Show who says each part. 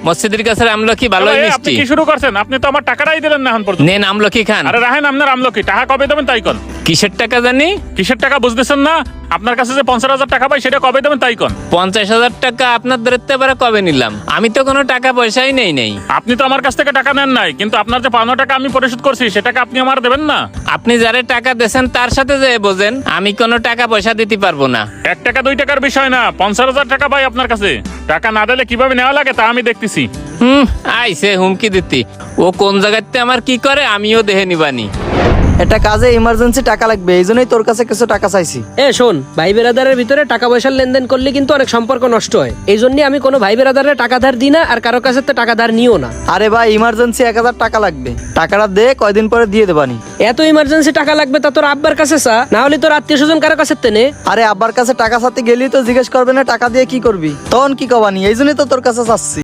Speaker 1: মসজিদের কাছে আমলকি ভালোই
Speaker 2: আপনি
Speaker 1: মিষ্টি।
Speaker 2: কি শুরু করছেন? আপনি তো আমার টাকাটাই দিলেন না এখন পর্যন্ত।
Speaker 1: নেন আমলকি খান।
Speaker 2: আরে রাহেন, আপনার আমলকি টাকা কবে দেবেন তাই কোন।
Speaker 1: কিসের টাকা জানি?
Speaker 2: কিসের টাকা বুঝতেছেন না? আপনার কাছে যে 50,000 টাকা পাই সেটা কবে দেবেন তাই কোন।
Speaker 1: 50,000 টাকা আপনার ধরতে পারে কবে নিলাম? আমি তো কোনো টাকা পয়সাই নেই।
Speaker 2: আপনি তো আমার কাছ থেকে টাকা নেন নাই, কিন্তু আপনার যে পাওনা টাকা আমি পরিশোধ করছি সে টাকা আপনি আমার দেবেন না।
Speaker 1: আপনি যারে টাকা দেন তার সাথে যে বোঝেন আমি কোনো টাকা পয়সা দিতে পারবো না।
Speaker 2: 1 টাকা 2 টাকার বিষয় না, 50,000 টাকা পাই আপনার কাছে। টাকা না দিলে কিভাবে নেওয়া লাগে তা আমি দেখতেছি।
Speaker 1: আইসে হুমকি দিতি। ও কোন জায়গাতে আমার কি করে আমিও দেখে নিবানি।
Speaker 3: একটা কাজে ইমার্জেন্সি টাকা লাগবে, এই জন্যই তোর কাছে কিছু টাকা চাইছি।
Speaker 4: শোন, ভাই বেরাদারের ভিতরে টাকা পয়সার লেনদেন করলে কিন্তু অনেক সম্পর্ক নষ্ট হয়। এই জন্য আমি কোনো ভাই বেরাদারের টাকা ধার দিই না, আর কারো কাছে তো টাকা ধার নিও না।
Speaker 3: আরে ভাই ইমার্জেন্সি 1,000 টাকা লাগবে, টাকাটা দে, কয়দিন পরে দিয়ে দেবানি।
Speaker 4: এত ইমার্জেন্সি টাকা লাগবে তা তোর আব্বার কাছে চা, না হলে তোর আত্মীয় স্বজন কারো কাছে নে।
Speaker 3: আরে আব্বার কাছে টাকা চাতে গেলি তো জিজ্ঞেস করবে না টাকা দিয়ে কি করবি, তখন কি কবানি, এই জন্যই তো তোর কাছে চাচ্ছি।